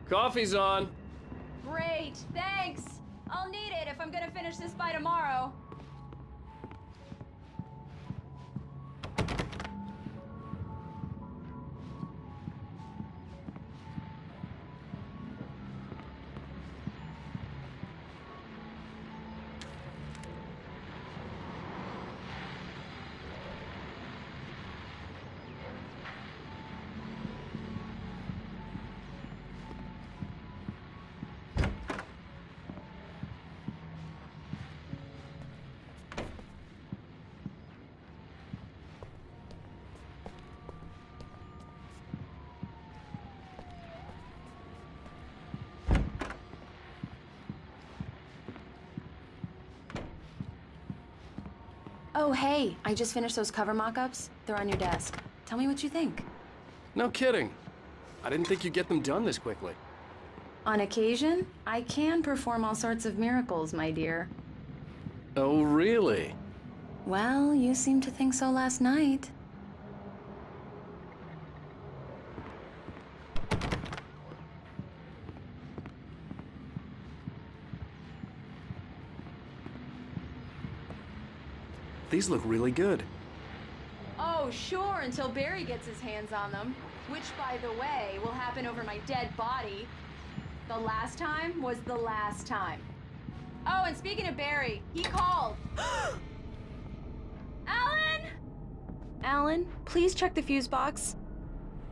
Coffee's on. Great, thanks. I'll need it if I'm gonna finish this by tomorrow. Oh, hey, I just finished those cover mock-ups. They're on your desk. Tell me what you think. No kidding. I didn't think you'd get them done this quickly. On occasion, I can perform all sorts of miracles, my dear. Oh, really? Well, you seemed to think so last night. These look really good. Oh, sure, until Barry gets his hands on them. Which, by the way, will happen over my dead body. The last time was the last time. Oh, and speaking of Barry, he called. Alan! Alan, please check the fuse box.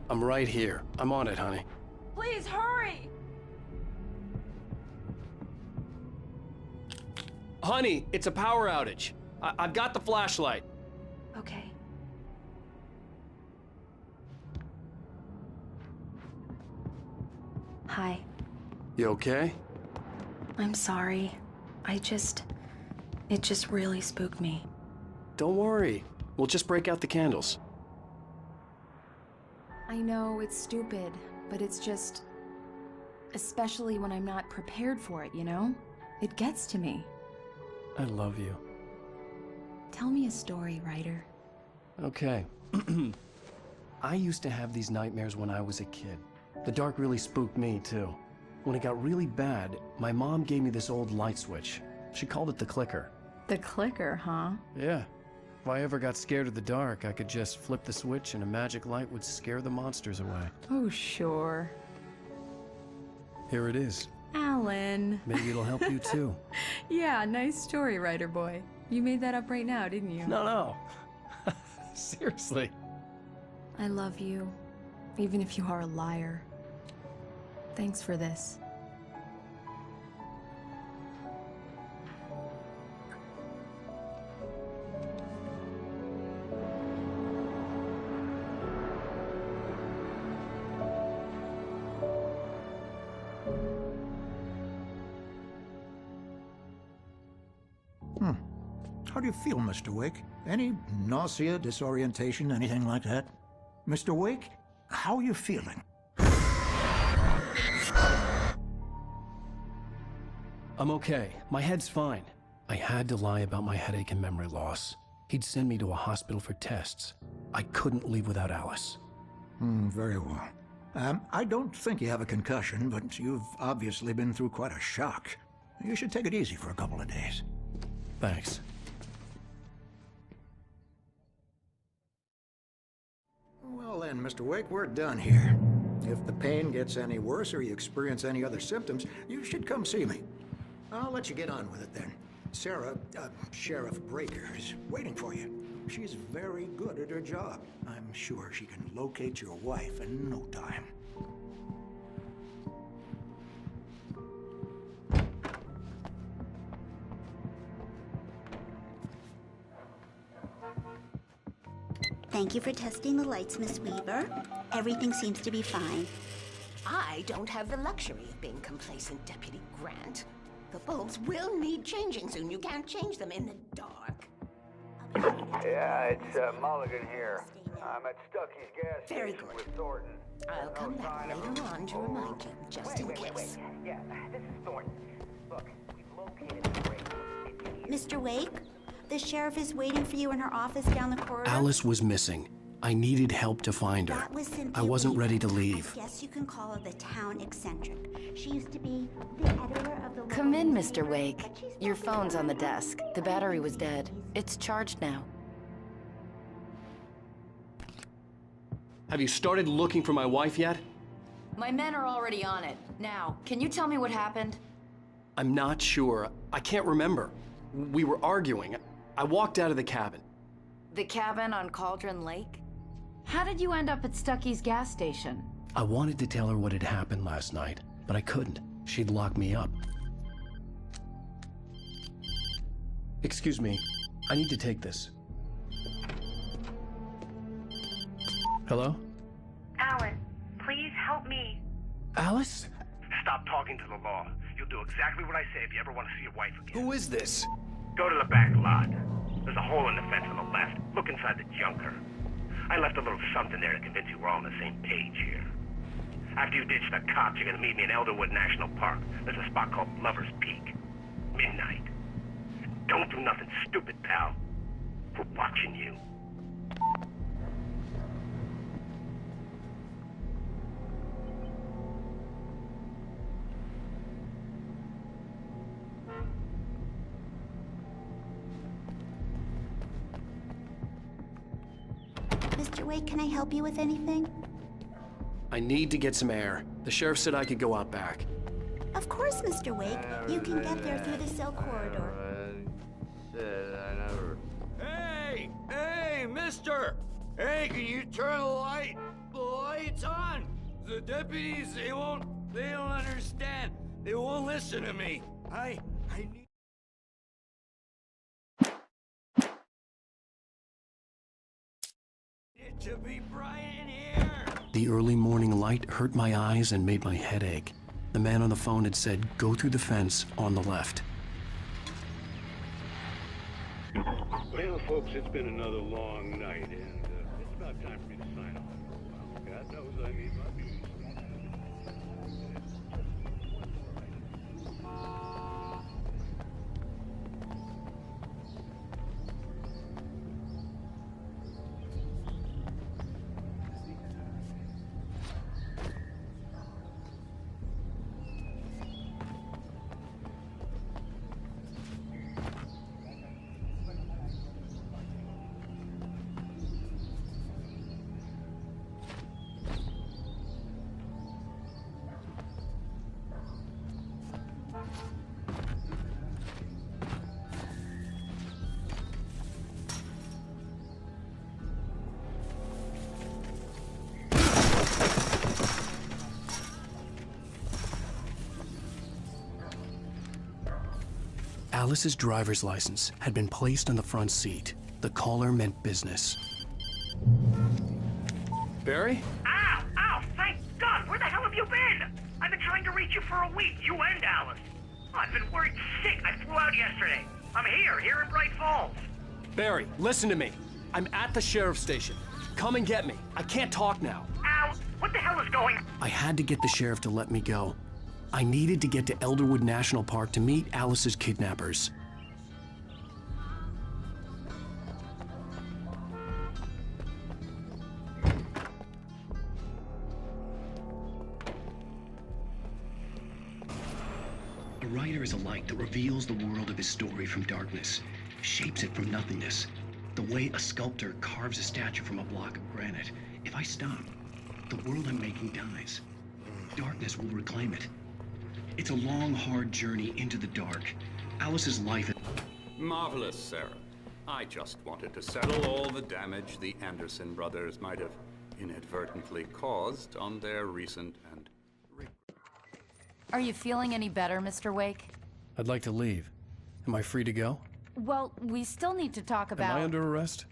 I'm right here. I'm on it, honey. Please, hurry! Honey, it's a power outage. I've got the flashlight. Okay. Hi. You okay? I'm sorry. It just really spooked me. Don't worry. We'll just break out the candles. I know it's stupid, but it's just... especially when I'm not prepared for it, you know? It gets to me. I love you. Tell me a story, writer. Okay. I used to have these nightmares when I was a kid. The dark really spooked me, too. When it got really bad, my mom gave me this old light switch. She called it the clicker. The clicker, huh? Yeah. If I ever got scared of the dark, I could just flip the switch and a magic light would scare the monsters away. Oh, sure. Here it is. Alan. Maybe it'll help you, too. Yeah, nice story, writer boy. You made that up right now, didn't you? No. Seriously. I love you, even if you are a liar. Thanks for this. How do you feel, Mr. Wake? Any nausea, disorientation, anything like that? Mr. Wake, how are you feeling? I'm okay. My head's fine. I had to lie about my headache and memory loss. He'd send me to a hospital for tests. I couldn't leave without Alice. Very well. I don't think you have a concussion, but you've obviously been through quite a shock. You should take it easy for a couple of days. Thanks. Well then, Mr. Wake, we're done here. If the pain gets any worse or you experience any other symptoms, you should come see me. I'll let you get on with it then. Sarah, Sheriff Breaker, is waiting for you. She's very good at her job. I'm sure she can locate your wife in no time. Thank you for testing the lights, Miss Weaver. Everything seems to be fine. I don't have the luxury of being complacent, Deputy Grant. The bulbs will need changing soon. You can't change them in the dark. Yeah, it's Mulligan here. I'm at Stucky's gas Very station good. with Thornton. I'll come back later on to remind you, just in case. Yeah, this is Thornton. Look, we've located the break. Mr. Wake, the sheriff is waiting for you in her office down the corridor. Alice was missing. I needed help to find her. That was Cynthia I wasn't Weaver. ready to leave. I guess you can call her the town eccentric. She used to be the editor of the... Come in, Mr. Wake. Your phone's on the desk. The battery was dead. It's charged now. Have you started looking for my wife yet? My men are already on it. Now, can you tell me what happened? I'm not sure. I can't remember. We were arguing. I walked out of the cabin. The cabin on Cauldron Lake? How did you end up at Stucky's gas station? I wanted to tell her what had happened last night, but I couldn't. She'd lock me up. Excuse me. I need to take this. Hello? Alan, please help me. Alice? Stop talking to the law. You'll do exactly what I say if you ever want to see your wife again. Who is this? Go to the back lot. There's a hole in the fence on the left. Look inside the junker. I left a little something there to convince you we're all on the same page here. After you ditch the cops, you're gonna meet me in Elderwood National Park. There's a spot called Lover's Peak. Midnight. Don't do nothing stupid, pal. We're watching you. Mr. Wake, can I help you with anything? I need to get some air. The sheriff said I could go out back. Of course, Mr. Wake. You can get there through the cell corridor. Hey! Hey, mister! Hey, can you turn the lights on? The deputies, they don't understand. They won't listen to me. I need... it to be bright in here. The early morning light hurt my eyes and made my head ache. The man on the phone had said, go through the fence on the left. Well, folks, it's been another long night, and it's about time for me to sign off for a while. God knows I need my peace. Alice's driver's license had been placed on the front seat. The caller meant business. Barry? Ow! Ow! Thank God! Where the hell have you been? I've been trying to reach you for a week, you and Alice. Oh, I've been worried sick. I flew out yesterday. I'm here in Bright Falls. Barry, listen to me. I'm at the sheriff's station. Come and get me. I can't talk now. Ow! What the hell is going on? I had to get the sheriff to let me go. I needed to get to Elderwood National Park to meet Alice's kidnappers. A writer is a light that reveals the world of his story from darkness, shapes it from nothingness. The way a sculptor carves a statue from a block of granite. If I stop, the world I'm making dies. Darkness will reclaim it. It's a long, hard journey into the dark. Alice's life... Marvelous, Sarah. I just wanted to settle all the damage the Anderson brothers might have inadvertently caused on their recent and... Are you feeling any better, Mr. Wake? I'd like to leave. Am I free to go? Well, we still need to talk about... Am I under arrest?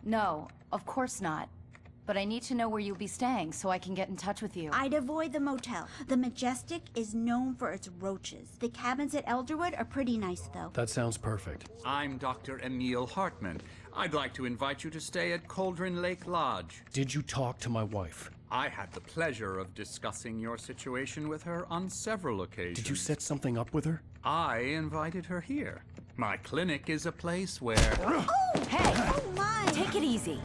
No, of course not. But I need to know where you'll be staying so I can get in touch with you. I'd avoid the motel. The Majestic is known for its roaches. The cabins at Elderwood are pretty nice, though. That sounds perfect. I'm Dr. Emil Hartman. I'd like to invite you to stay at Cauldron Lake Lodge. Did you talk to my wife? I had the pleasure of discussing your situation with her on several occasions. Did you set something up with her? I invited her here. My clinic is a place where... Oh, hey! Oh, my! Take it easy.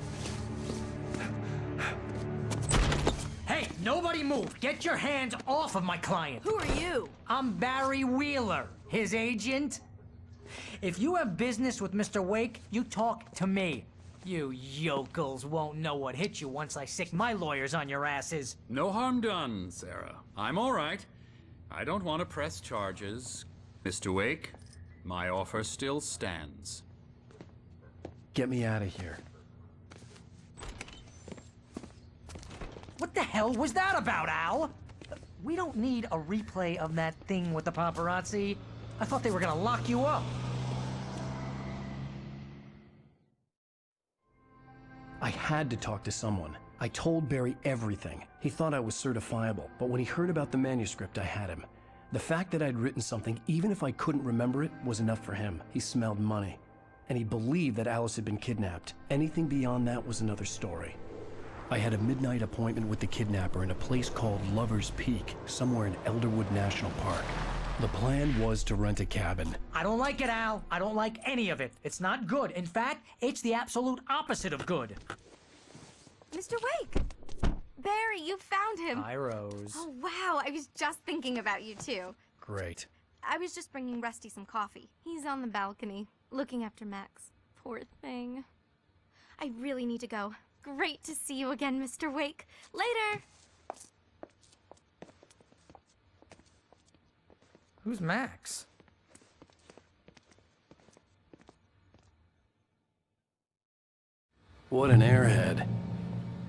Nobody move! Get your hands off of my client! Who are you? I'm Barry Wheeler, his agent. If you have business with Mr. Wake, you talk to me. You yokels won't know what hit you once I sick my lawyers on your asses. No harm done, Sarah. I'm all right. I don't want to press charges. Mr. Wake, my offer still stands. Get me out of here. What the hell was that about, Al? We don't need a replay of that thing with the paparazzi. I thought they were gonna lock you up. I had to talk to someone. I told Barry everything. He thought I was certifiable, but when he heard about the manuscript, I had him. The fact that I'd written something, even if I couldn't remember it, was enough for him. He smelled money. And he believed that Alice had been kidnapped. Anything beyond that was another story. I had a midnight appointment with the kidnapper in a place called Lover's Peak, somewhere in Elderwood National Park. The plan was to rent a cabin. I don't like it, Al. I don't like any of it. It's not good. In fact, it's the absolute opposite of good. Mr. Wake! Barry, you found him! Hi, Rose. Oh, wow. I was just thinking about you, too. Great. I was just bringing Rusty some coffee. He's on the balcony, looking after Max. Poor thing. I really need to go. Great to see you again, Mr. Wake. Later! Who's Max? What an airhead.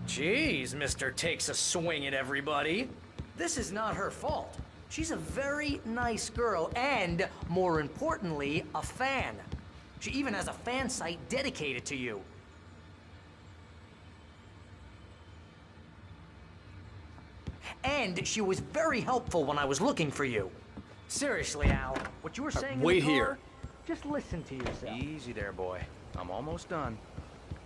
Jeez, Mr. Takes a swing at everybody. This is not her fault. She's a very nice girl and, more importantly, a fan. She even has a fan site dedicated to you. And she was very helpful when I was looking for you. Seriously, Al, what you were saying wait in the car, here. just listen to yourself. Easy there, boy. I'm almost done.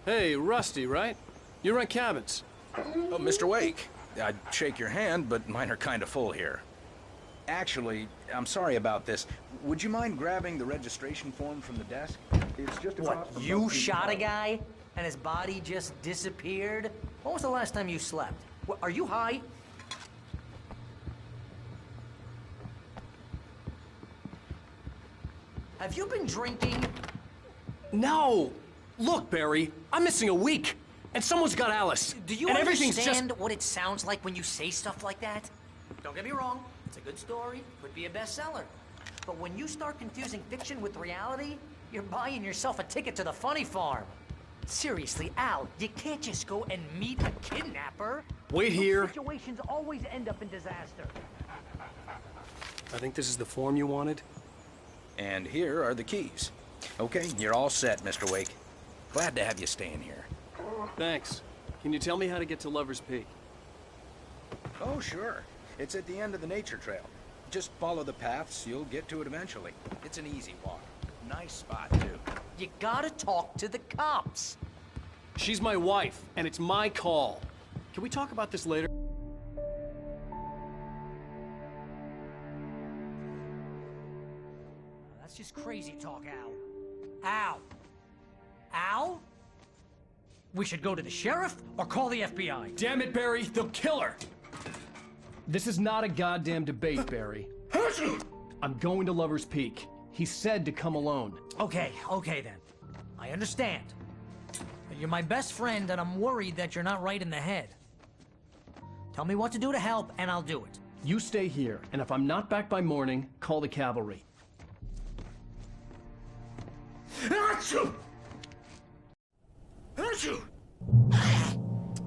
Hey, Rusty, right? You rent cabins. Oh, Mr. Wake, I'd shake your hand, but mine are kind of full here. Actually, I'm sorry about this. Would you mind grabbing the registration form from the desk? It's just across What, from you both shot a people. guy and his body just disappeared? When was the last time you slept? What, are you high? Have you been drinking? No! Look, Barry, I'm missing a week, and someone's got Alice. Do you and everything's understand what it sounds like when you say stuff like that? Don't get me wrong, it's a good story, could be a bestseller. But when you start confusing fiction with reality, you're buying yourself a ticket to the funny farm. Seriously, Al, you can't just go and meet a kidnapper. Wait here. Situations always end up in disaster. I think this is the form you wanted. And here are the keys. Okay, you're all set, Mr. Wake. Glad to have you staying here. Thanks. Can you tell me how to get to Lover's Peak? Oh, sure. It's at the end of the nature trail. Just follow the paths, you'll get to it eventually. It's an easy walk. Nice spot, too. You gotta talk to the cops. She's my wife, and it's my call. Can we talk about this later? That's just crazy talk, Al. Al? Al? We should go to the sheriff or call the FBI. Damn it, Barry, they'll kill her! This is not a goddamn debate, Barry. I'm going to Lover's Peak. He said to come alone. Okay then. I understand. But you're my best friend, and I'm worried that you're not right in the head. Tell me what to do to help, and I'll do it. You stay here, and if I'm not back by morning, call the cavalry. Achoo! Achoo!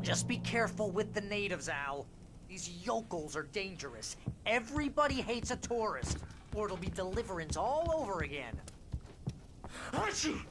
Just be careful with the natives, Al. These yokels are dangerous. Everybody hates a tourist, or it'll be Deliverance all over again. Achoo!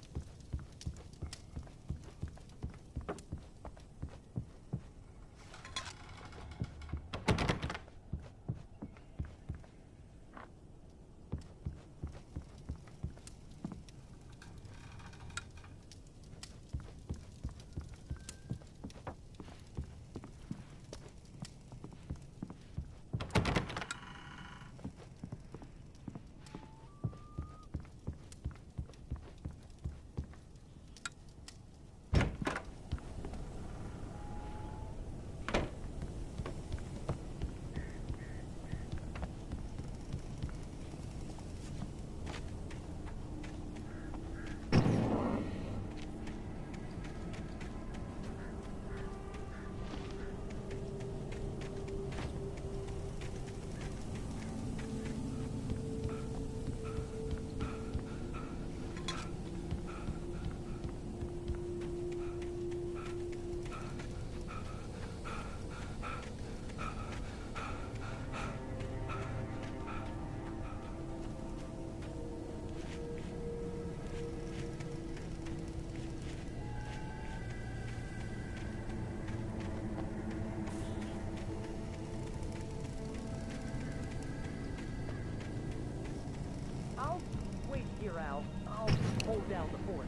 around the fort.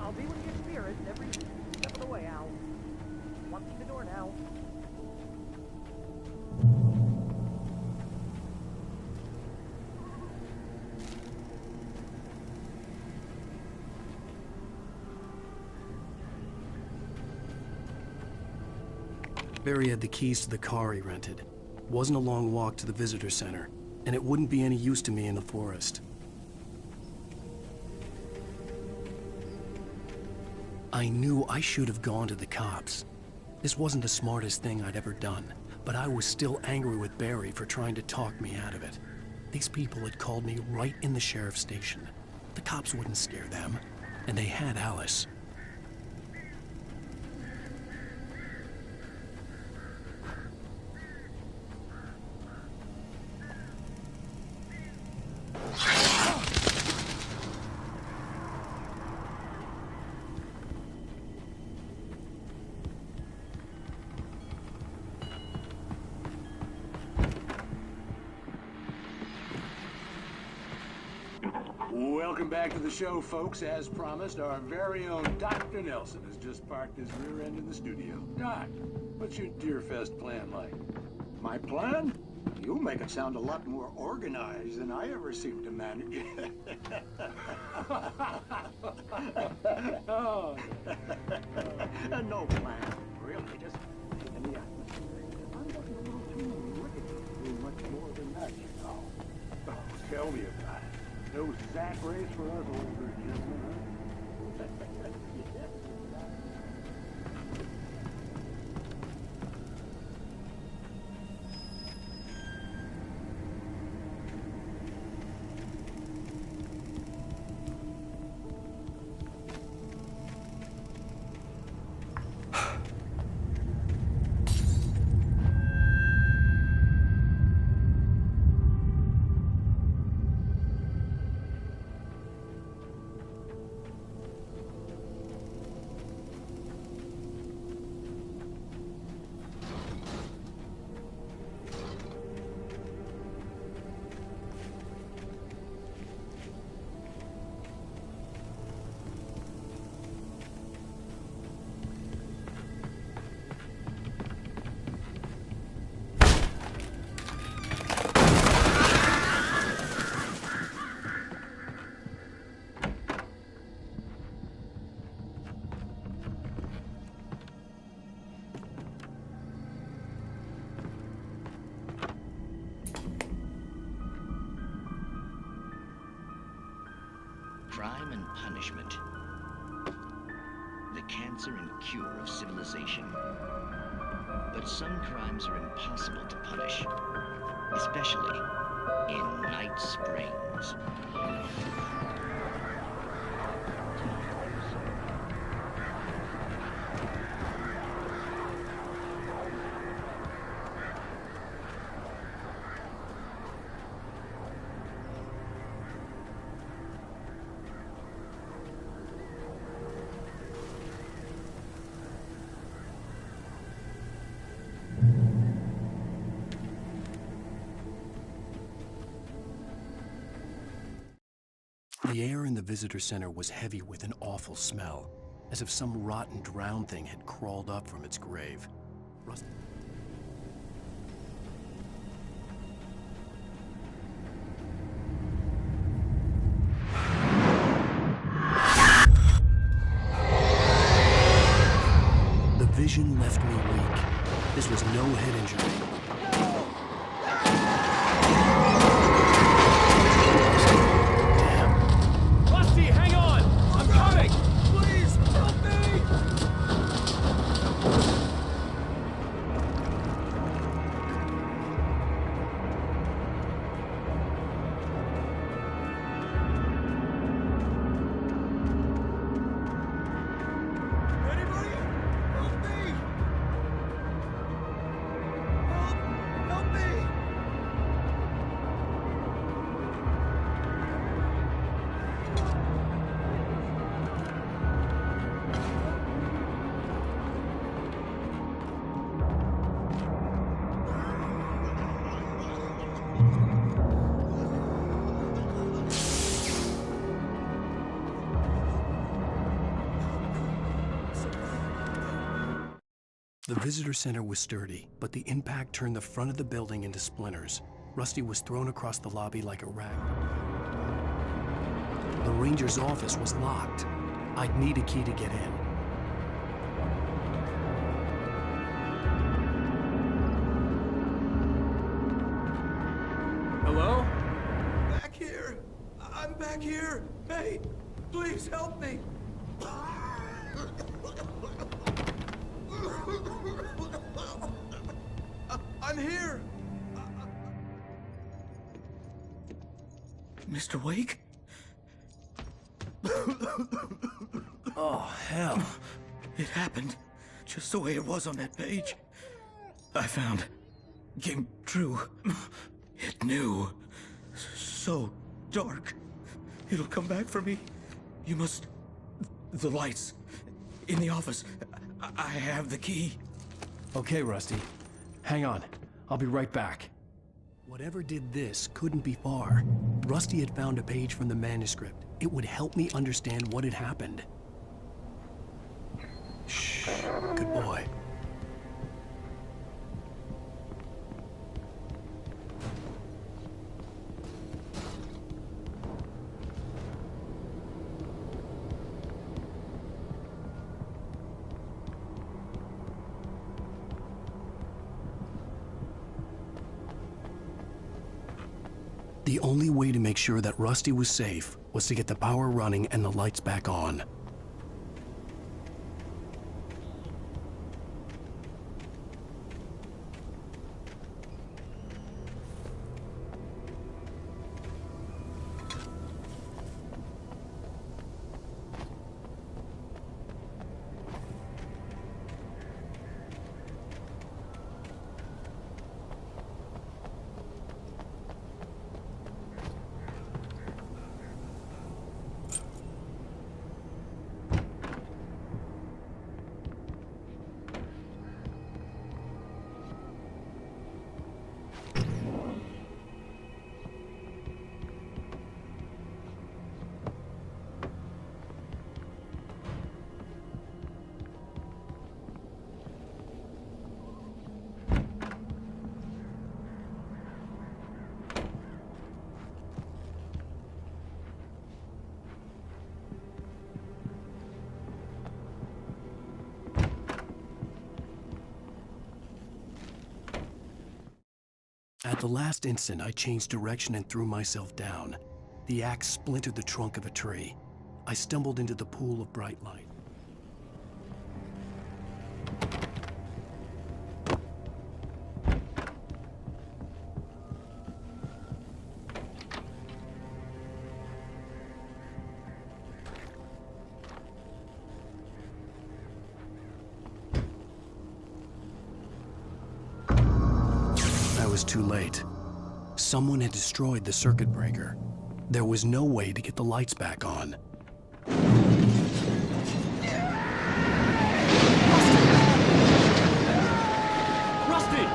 I'll be with your spirit every step of the way, Al. Walk through the door now. Barry had the keys to the car he rented. Wasn't a long walk to the visitor center, and it wouldn't be any use to me in the forest. I knew I should have gone to the cops. This wasn't the smartest thing I'd ever done, but I was still angry with Barry for trying to talk me out of it. These people had called me right in the sheriff's station. The cops wouldn't scare them, and they had Alice. Welcome back to the show, folks. As promised, our very own Dr. Nelson has just parked his rear end in the studio. Doc, what's your Deerfest plan like? My plan? You make it sound a lot more organized than I ever seem to manage. Oh. No plan, really, just in the atmosphere. I'm getting a little too wicked to do much more than that, you know. Oh, tell me about it. No sack race for us older gentlemen, huh? Crime and punishment. The cancer and cure of civilization. But some crimes are impossible to punish, especially in Night Springs. The air in the visitor center was heavy with an awful smell, as if some rotten drowned thing had crawled up from its grave. The vision left me weak. This was no head injury. Help The visitor center was sturdy, but the impact turned the front of the building into splinters. Rusty was thrown across the lobby like a rag. The ranger's office was locked. I'd need a key to get in. Hello? Back here! I'm back here! Hey, please help me! I'm here! Mr. Wake? Oh, hell. It happened just the way it was on that page. I found. Came true. It knew. So dark. It'll come back for me. You must... The lights. In the office. I have the key. Okay, Rusty. Hang on. I'll be right back. Whatever did this couldn't be far. Rusty had found a page from the manuscript. It would help me understand what had happened. Shh. Good boy. The only way to make sure that Rusty was safe was to get the power running and the lights back on. At the last instant, I changed direction and threw myself down. The axe splintered the trunk of a tree. I stumbled into the pool of bright light. Too late. Someone had destroyed the circuit breaker. There was no way to get the lights back on. Rusty!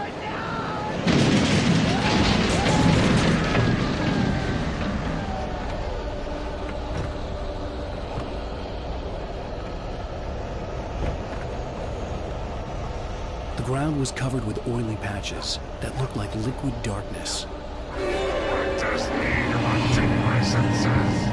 The ground was covered with oily patches that looked like liquid darkness. I just need hunting licenses.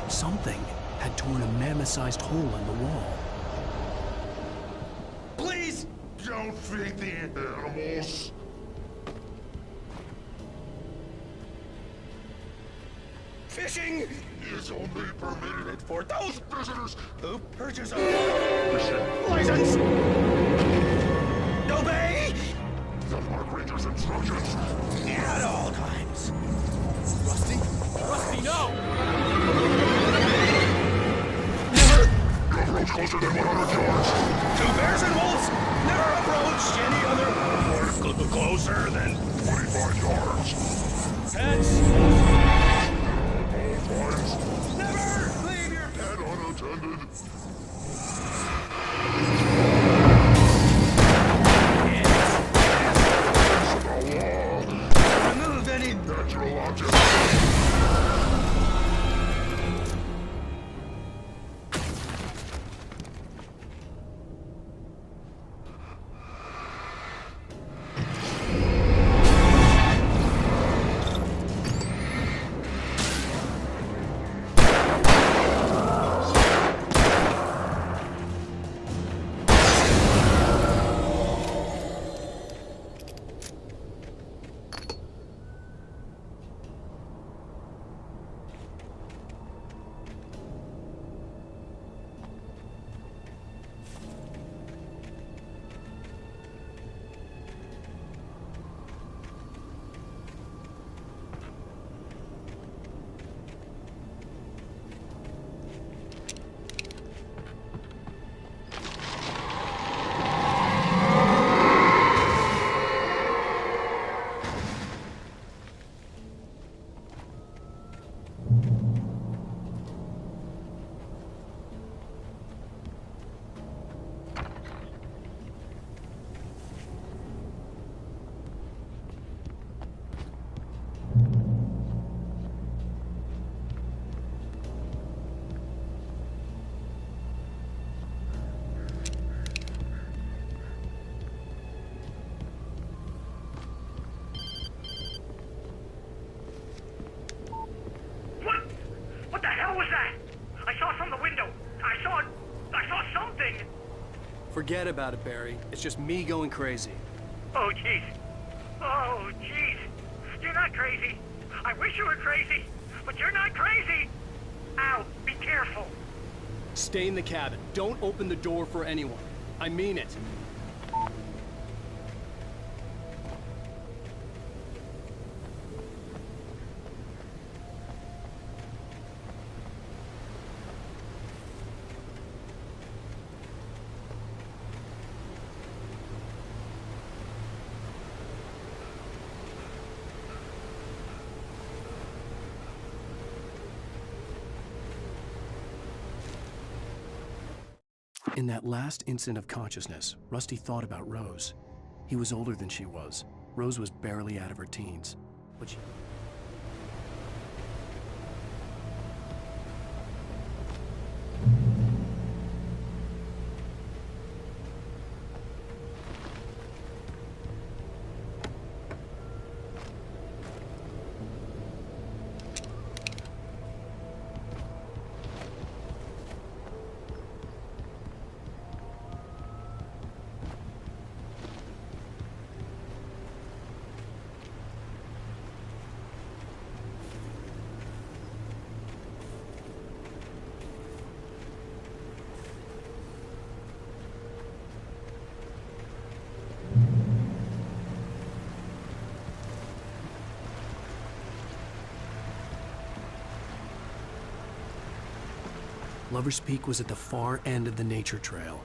Something had torn a mammoth-sized hole in the wall. Please don't feed the animals. Fishing is only permitted for those visitors who purchase a fishing license. Obey the Park Ranger's instructions at all times. Rusty? Rusty, no! Forget about it, Barry. It's just me going crazy. Oh, jeez. Oh, jeez. You're not crazy. I wish you were crazy, but you're not crazy. Ow, be careful. Stay in the cabin. Don't open the door for anyone. I mean it. In that last instant of consciousness, Rusty thought about Rose. He was older than she was. Rose was barely out of her teens. But she... Lover's Peak was at the far end of the nature trail.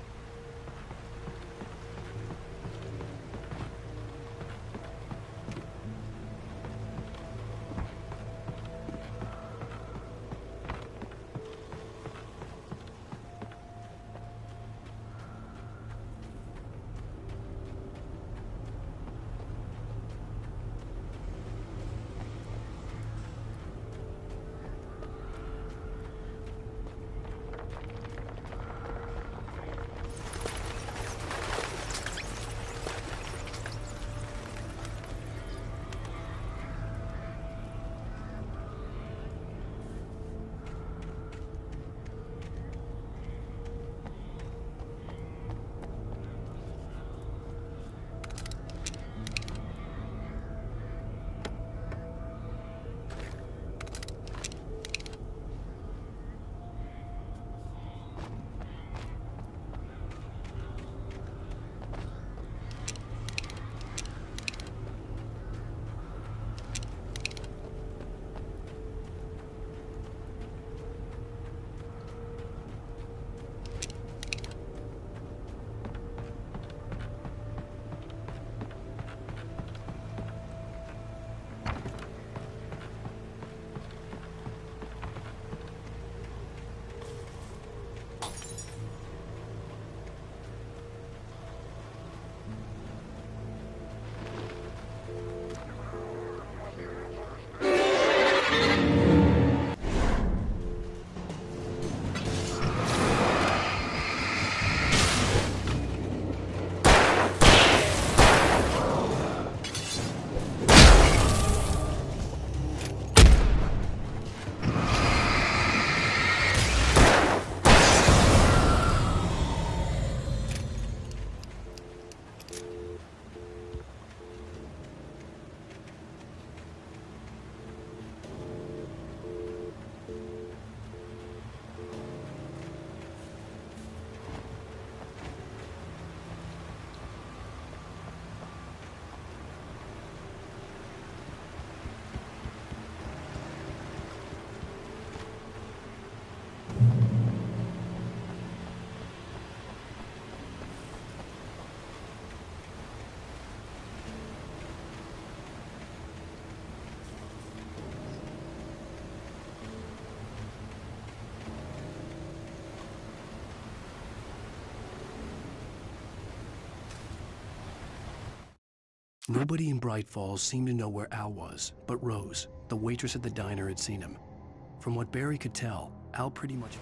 Nobody in Bright Falls seemed to know where Al was, but Rose, the waitress at the diner, had seen him. From what Barry could tell, Al pretty much...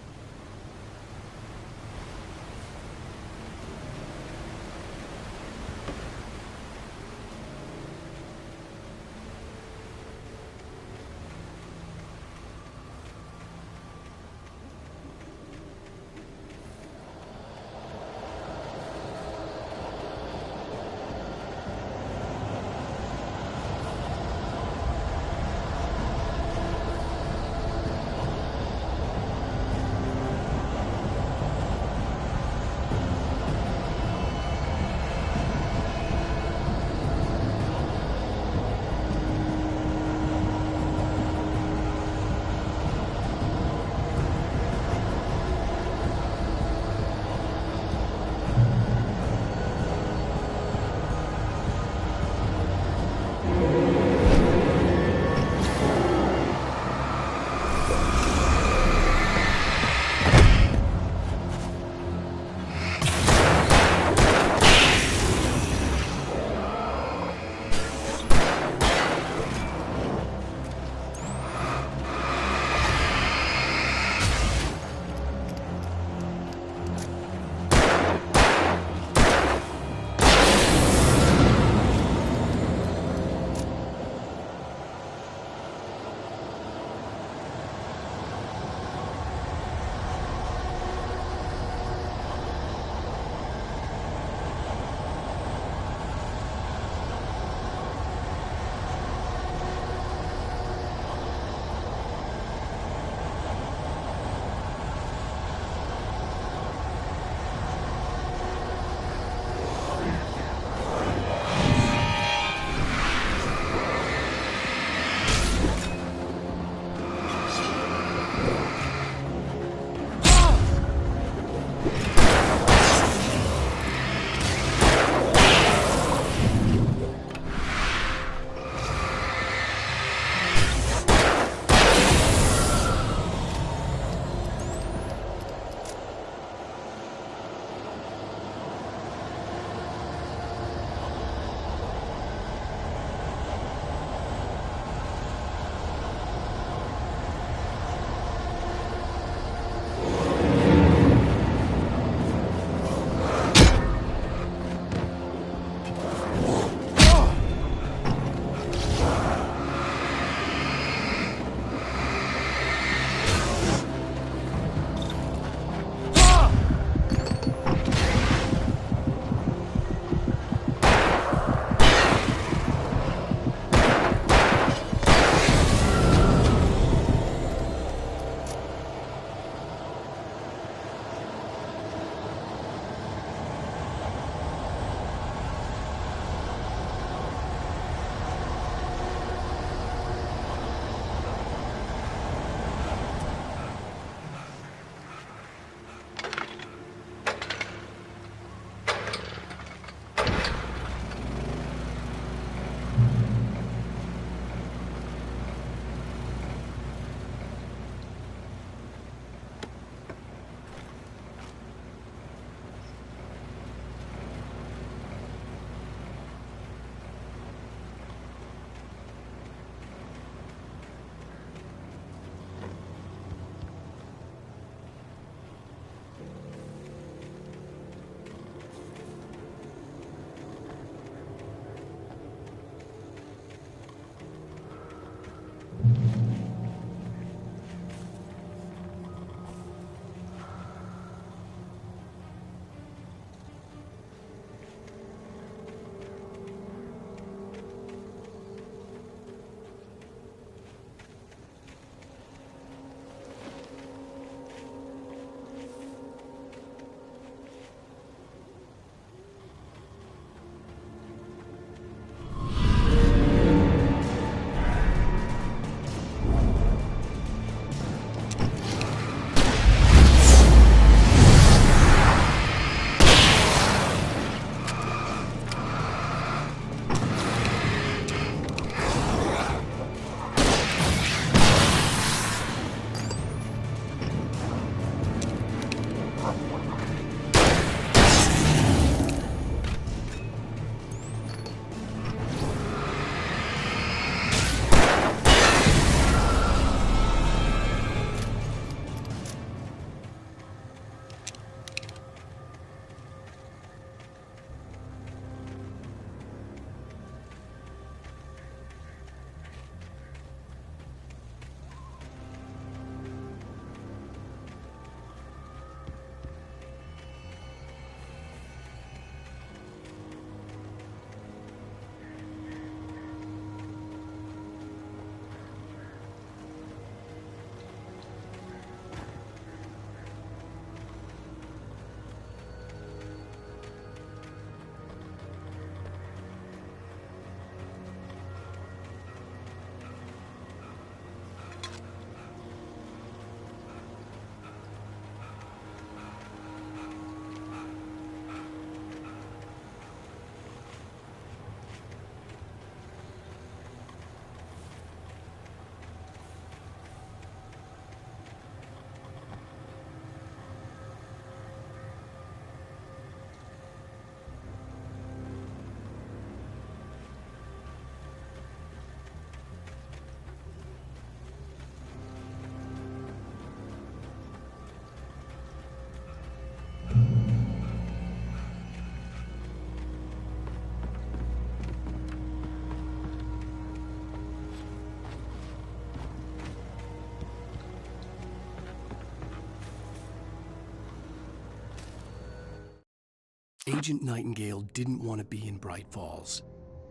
Agent Nightingale didn't want to be in Bright Falls.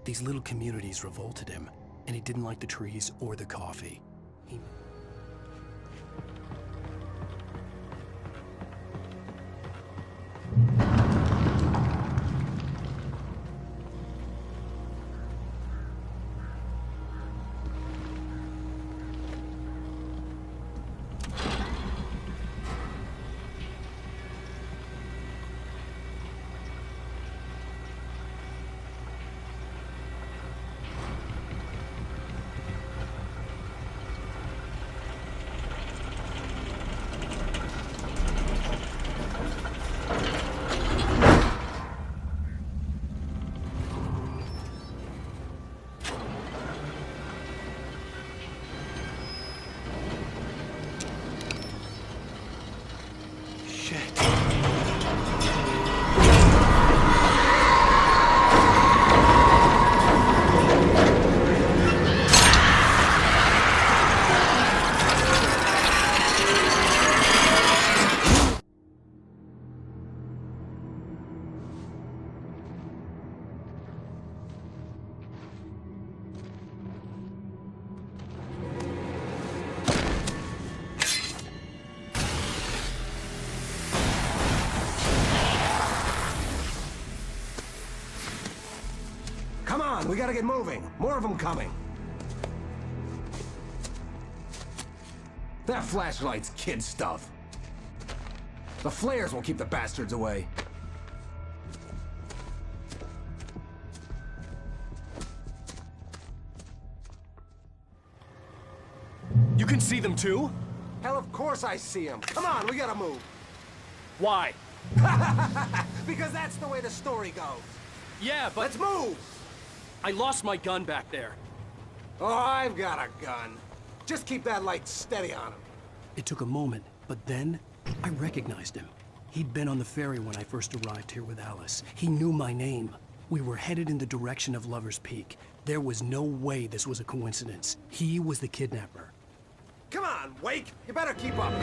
These little communities revolted him, and he didn't like the trees or the coffee. Come on, we gotta get moving. More of them coming. That flashlight's kid stuff. The flares will keep the bastards away. You can see them too? Hell, of course I see them. Come on, we gotta move. Why? Because that's the way the story goes. Yeah, but... Let's move! I lost my gun back there. Oh, I've got a gun. Just keep that light steady on him. It took a moment, but then I recognized him. He'd been on the ferry when I first arrived here with Alice. He knew my name. We were headed in the direction of Lover's Peak. There was no way this was a coincidence. He was the kidnapper. Come on, Wake! You better keep up.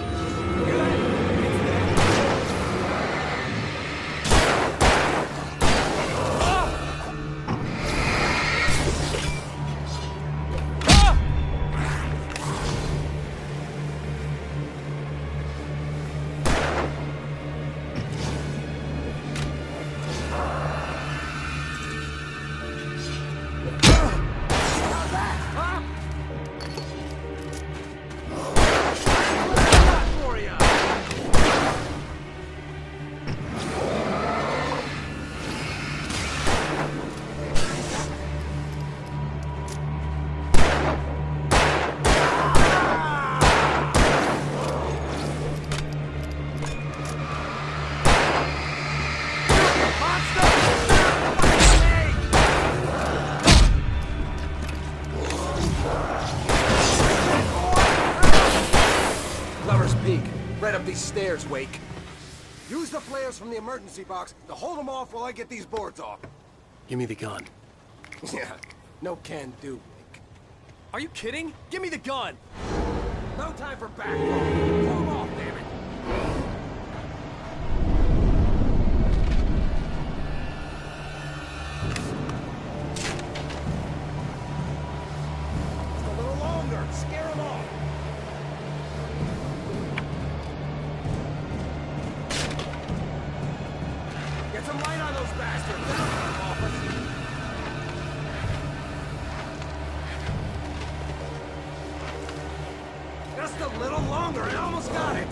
Right up these stairs, Wake. Use the flares from the emergency box to hold them off while I get these boards off. Give me the gun. Yeah, no can do, Wake. Are you kidding? Give me the gun! No time for back. Pull them off, damn it. Just a little longer. Scare them off. Get some light on those bastards! Just a little longer, I almost got it!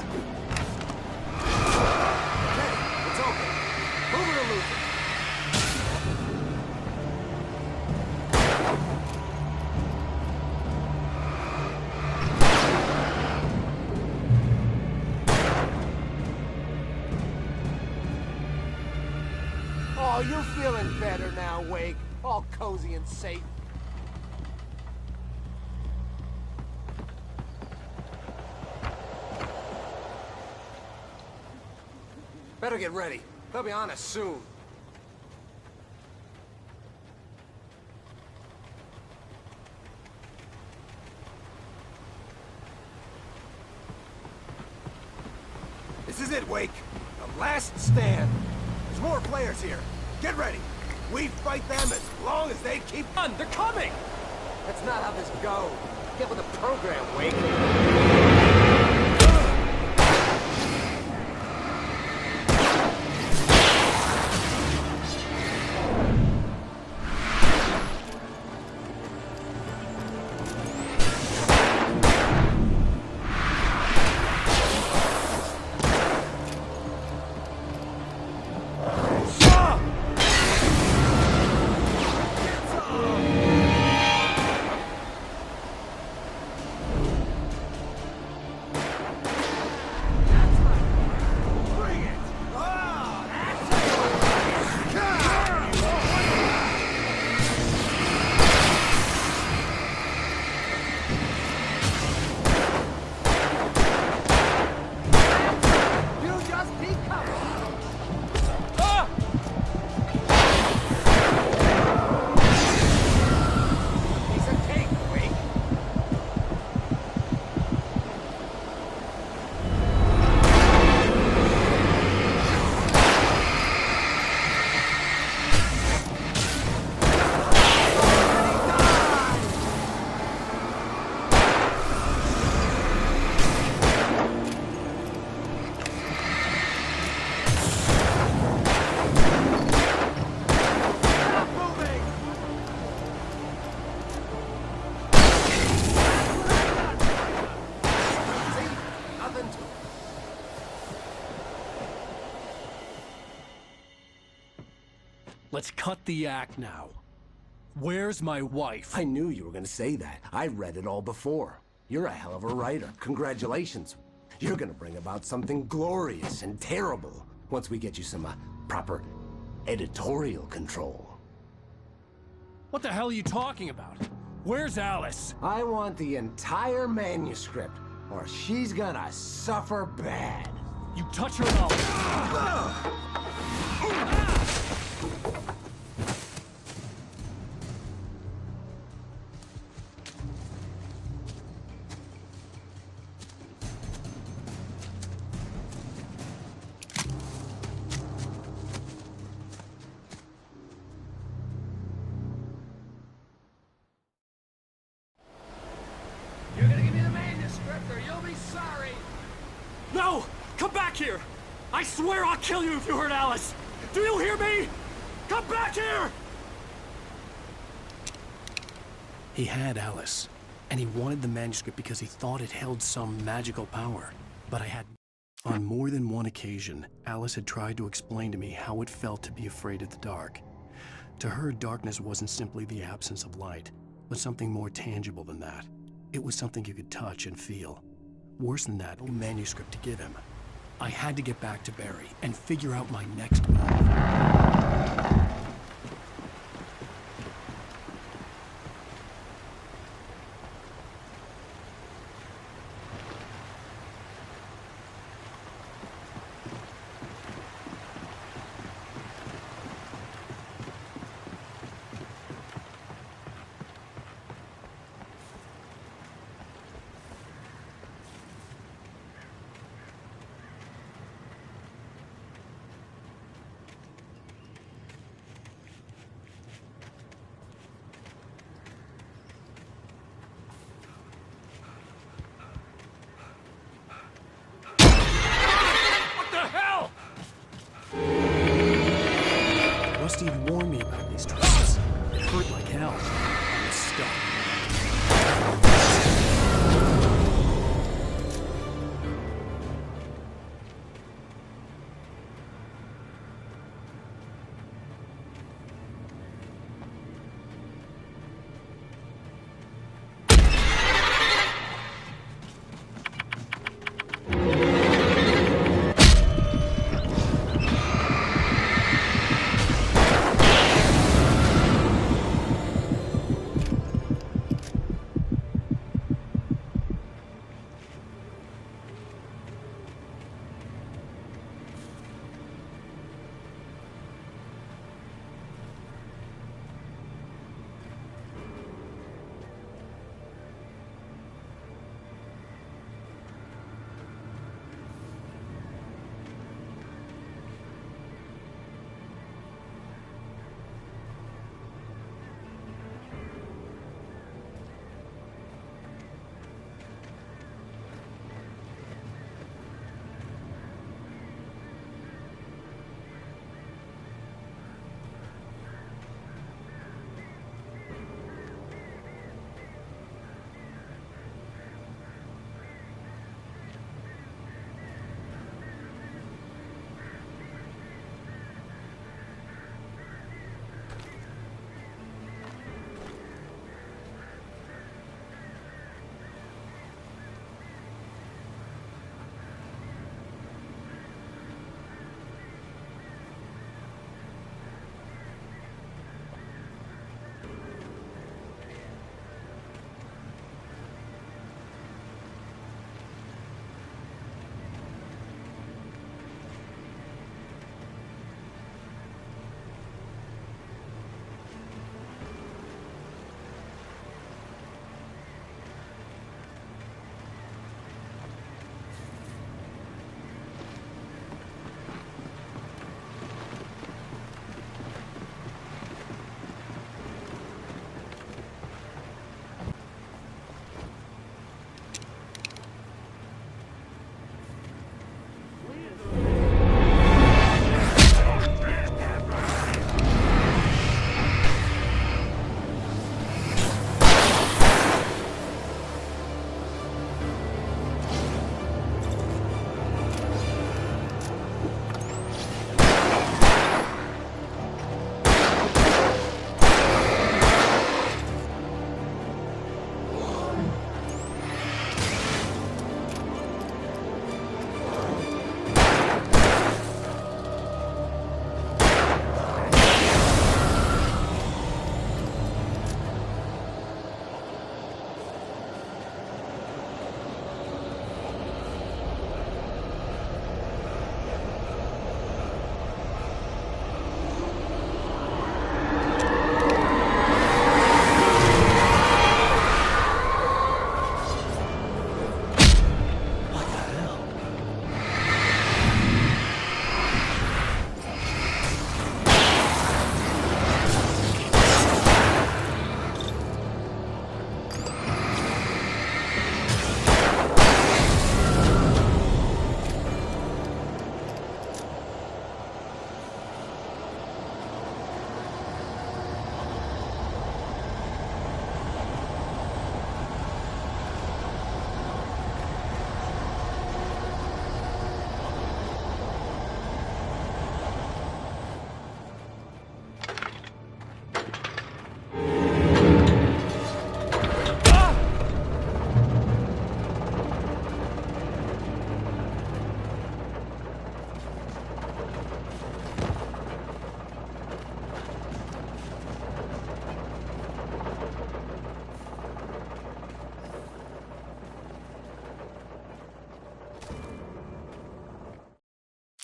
Okay, it's open. Move it or lose it. Oh, you're feeling better now, Wake. All cozy and safe. Better get ready. They'll be on us soon. This is it, Wake. The last stand. There's more players here. Get ready. We fight them as long as they keep on. They're coming! That's not how this goes. Get with the program, Wake. Let's cut the act now. Where's my wife? I knew you were gonna say that. I read it all before. You're a hell of a writer. Congratulations. You're gonna bring about something glorious and terrible once we get you some proper editorial control. What the hell are you talking about? Where's Alice? I want the entire manuscript, or she's gonna suffer bad. You touch her up. You're gonna give me the manuscript or you'll be sorry. No! Come back here! I swear I'll kill you if you hurt Alice! Do you hear me? Come back here! He had Alice, and he wanted the manuscript because he thought it held some magical power. But I had... On more than one occasion, Alice had tried to explain to me how it felt to be afraid of the dark. To her, darkness wasn't simply the absence of light, but something more tangible than that. It was something you could touch and feel. Worse than that, no manuscript to give him. I had to get back to Barry and figure out my next move.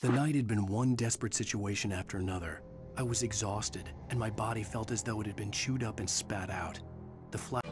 The night had been one desperate situation after another. I was exhausted, and my body felt as though it had been chewed up and spat out. The flat.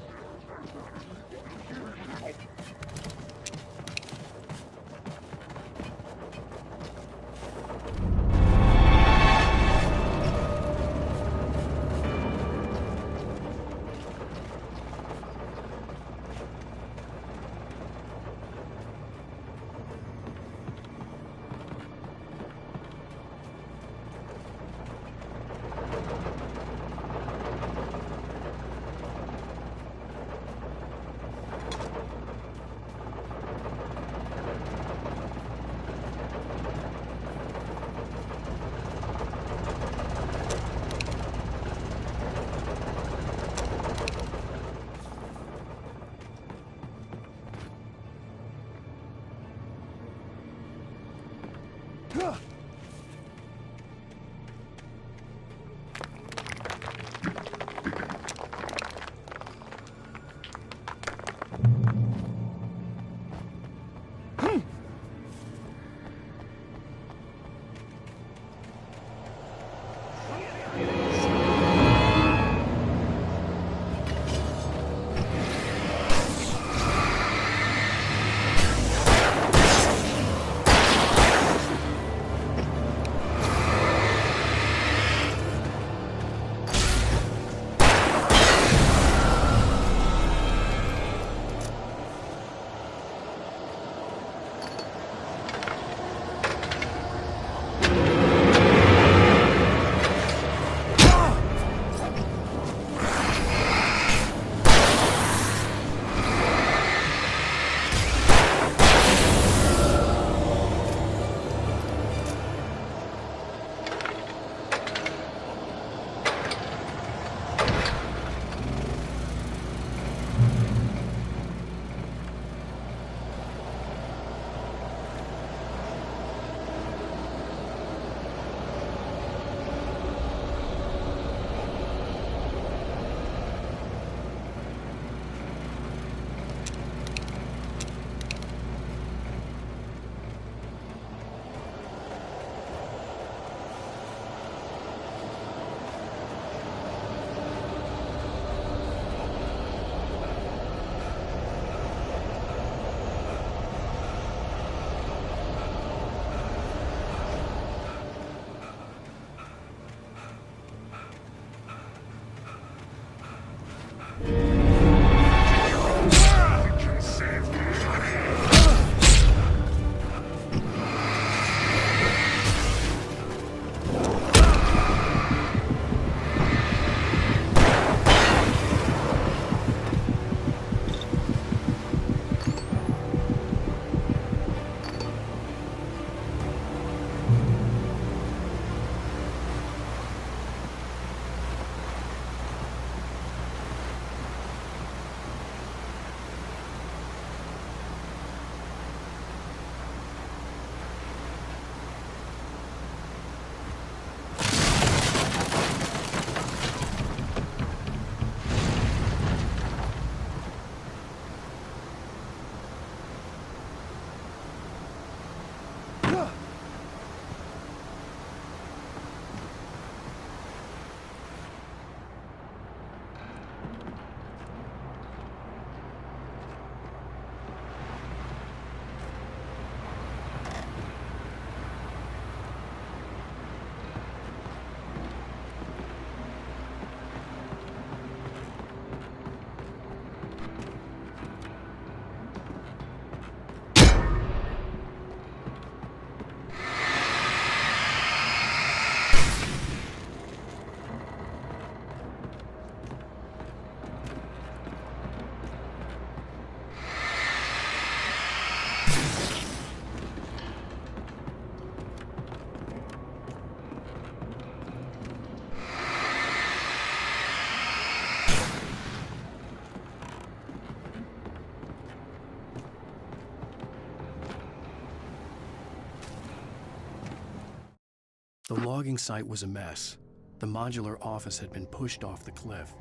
The logging site was a mess. The modular office had been pushed off the cliff.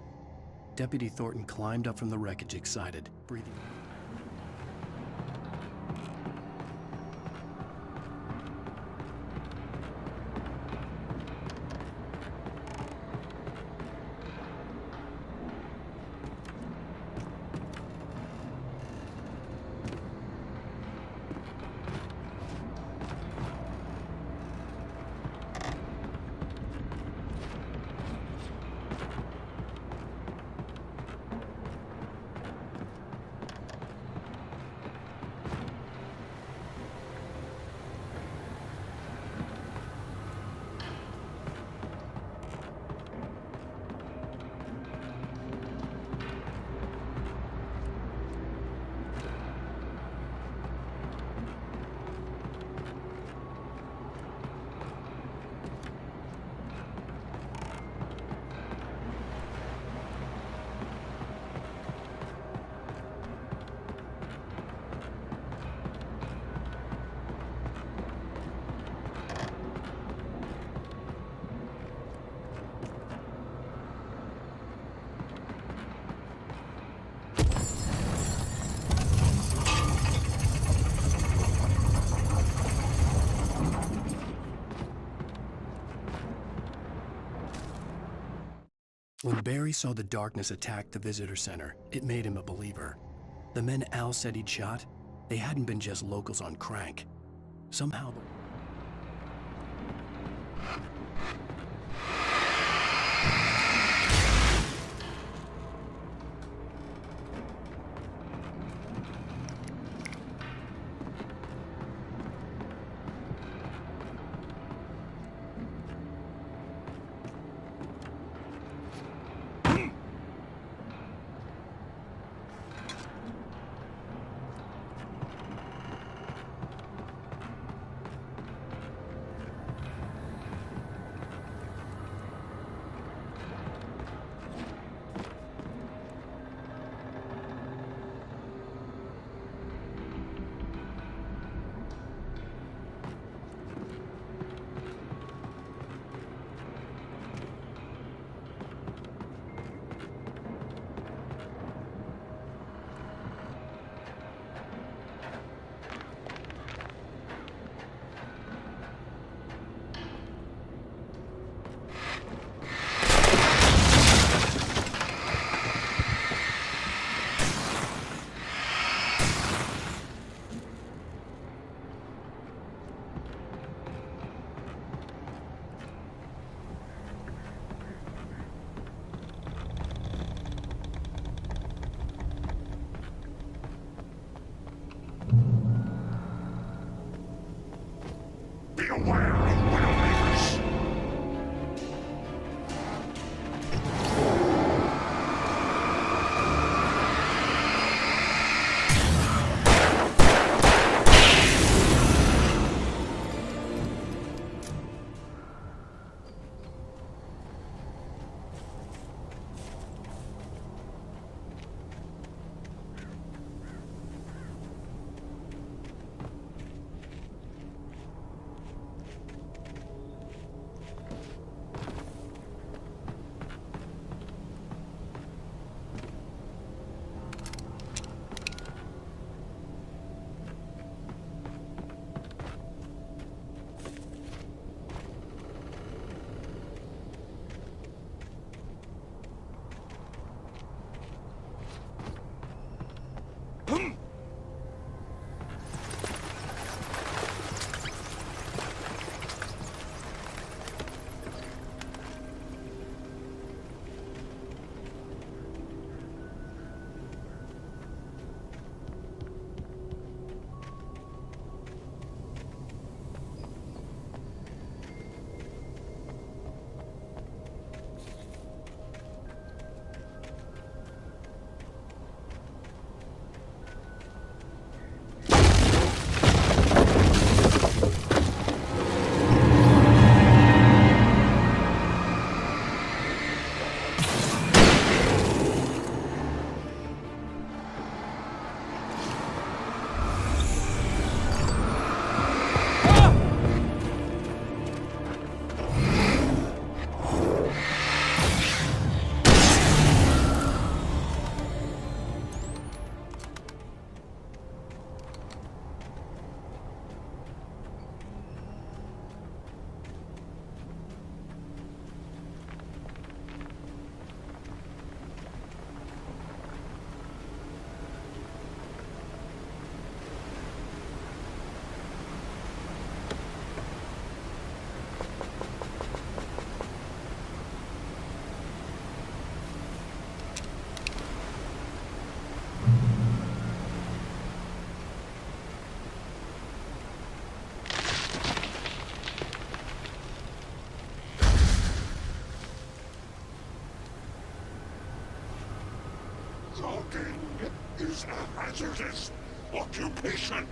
Deputy Thornton climbed up from the wreckage, excited, breathing. When Barry saw the darkness attack the visitor center, it made him a believer. The men Al said he'd shot, they hadn't been just locals on crank. Somehow... Logging is a hazardous occupation.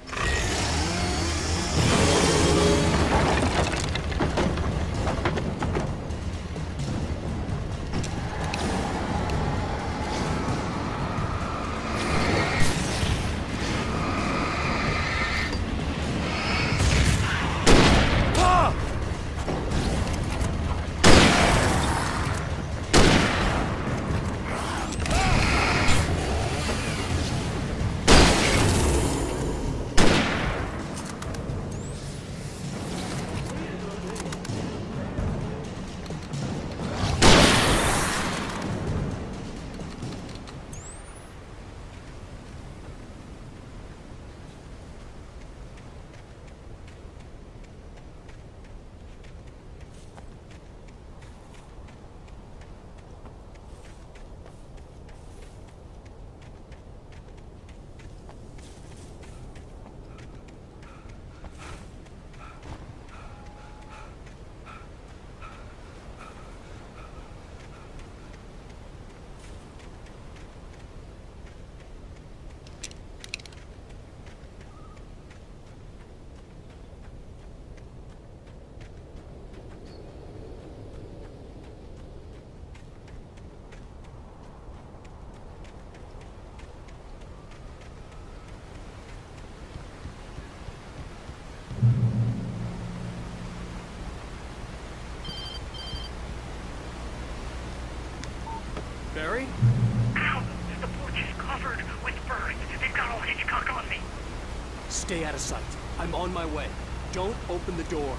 Stay out of sight. I'm on my way. Don't open the door.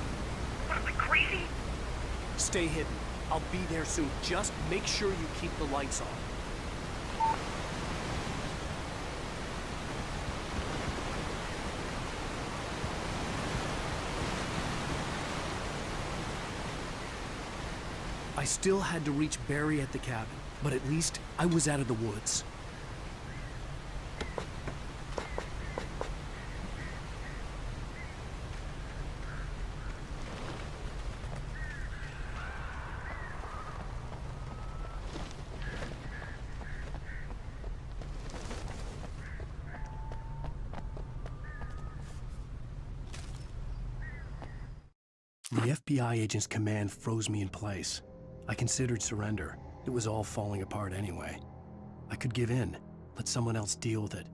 What, am I crazy? Stay hidden. I'll be there soon. Just make sure you keep the lights on. I still had to reach Barry at the cabin, but at least I was out of the woods. The FBI agent's command froze me in place. I considered surrender. It was all falling apart anyway. I could give in, let someone else deal with it.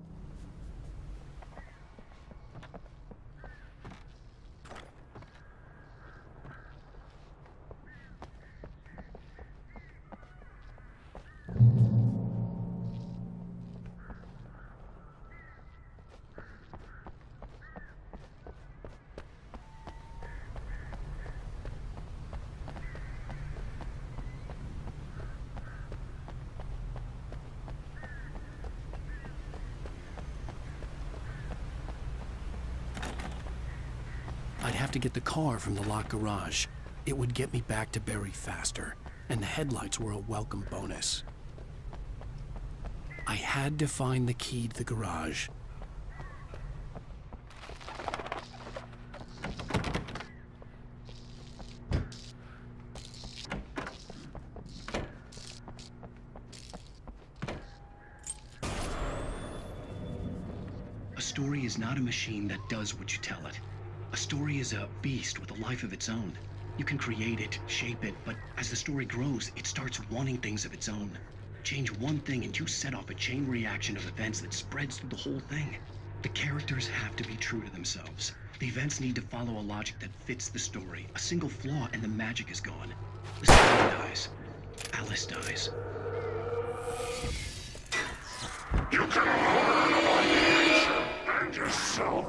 I'd have to get the car from the locked garage. It would get me back to Barry faster, and the headlights were a welcome bonus. I had to find the key to the garage. A story is not a machine that does what you tell it. A story is a beast with a life of its own. You can create it, shape it, but as the story grows, it starts wanting things of its own. Change one thing and you set off a chain reaction of events that spreads through the whole thing. The characters have to be true to themselves. The events need to follow a logic that fits the story. A single flaw and the magic is gone. The story dies. Alice dies. You can hold and yourself.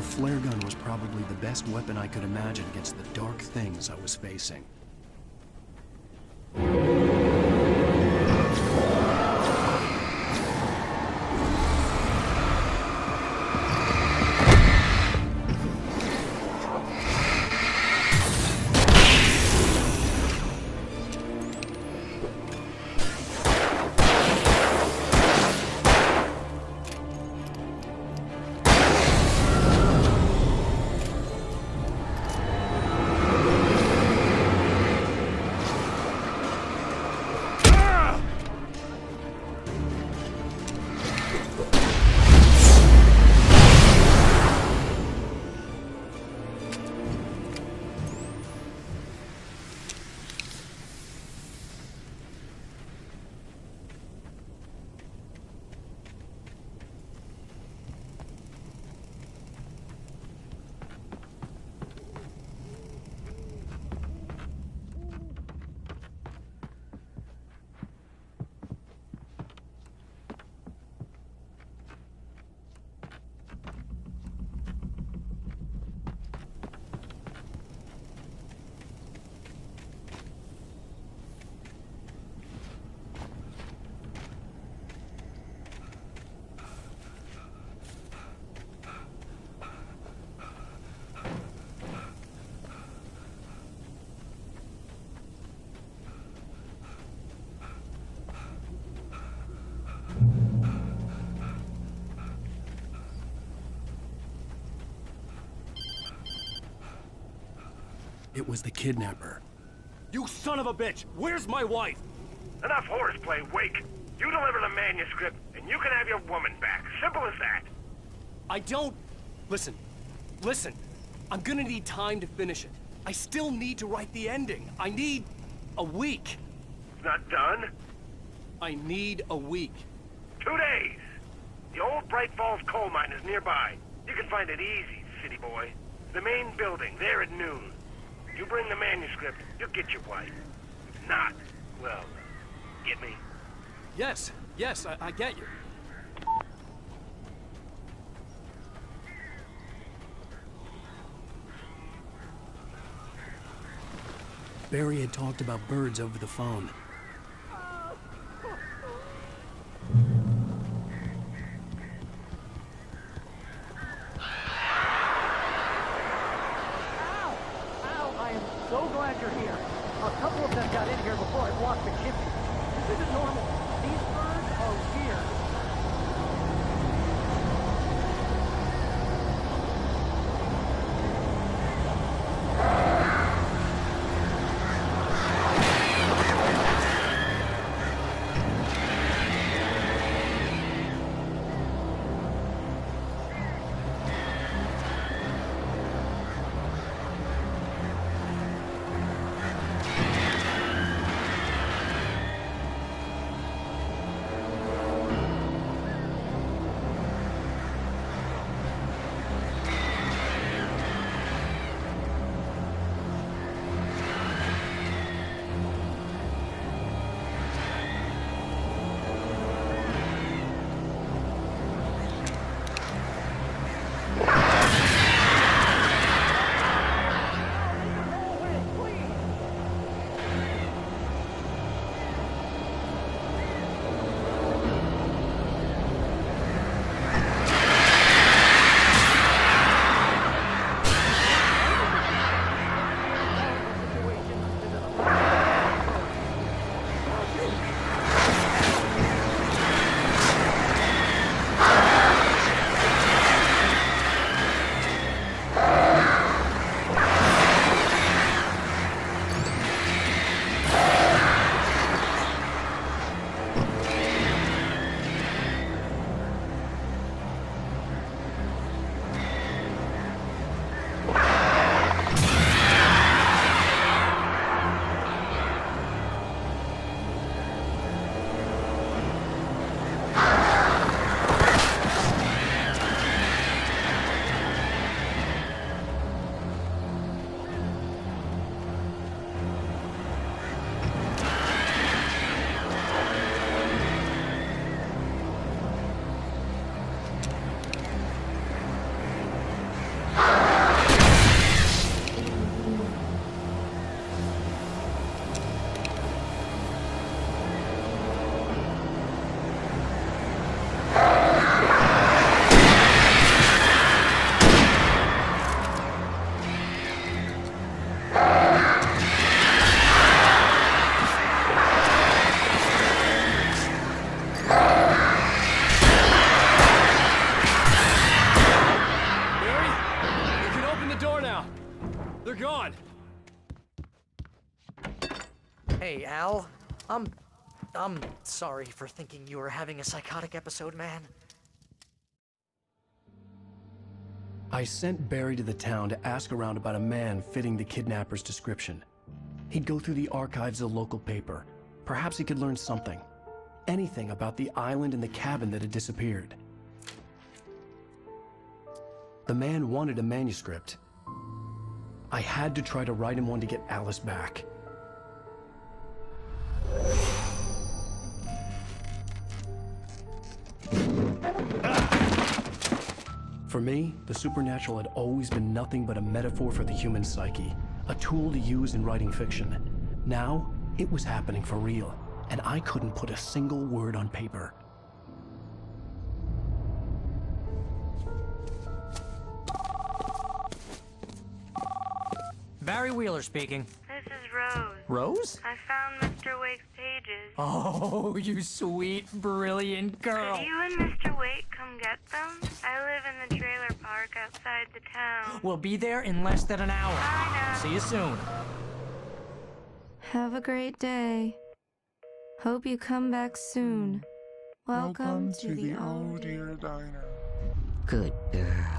flare gun was probably the best weapon I could imagine against the dark things I was facing. It was the kidnapper. You son of a bitch! Where's my wife? Enough horseplay, Wake. You deliver the manuscript, and you can have your woman back. Simple as that. I don't... Listen. I'm gonna need time to finish it. I still need to write the ending. I need a week. It's not done? I need a week. 2 days. The old Bright Falls coal mine is nearby. You can find it easy, city boy. The main building, there at noon. You bring the manuscript, you'll get your wife. If not, well, get me? Yes, I get you. Barry had talked about birds over the phone. So glad you're here. A couple of them got in here before I blocked the chimney. This isn't normal. These birds are weird. I'm sorry for thinking you were having a psychotic episode, man. I sent Barry to the town to ask around about a man fitting the kidnapper's description. He'd go through the archives of the local paper. Perhaps he could learn something. Anything about the island and the cabin that had disappeared. The man wanted a manuscript. I had to try to write him one to get Alice back. For me, the supernatural had always been nothing but a metaphor for the human psyche, a tool to use in writing fiction. Now, it was happening for real, and I couldn't put a single word on paper. Barry Wheeler speaking. This is Rose. Rose? I found Mr. Wake's pages. Oh, you sweet, brilliant girl. Could you and Mr. Wake come get them? I live in the trailer park outside the town. We'll be there in less than an hour. I know. See you soon. Have a great day. Hope you come back soon. Welcome to the old dear diner. Good girl.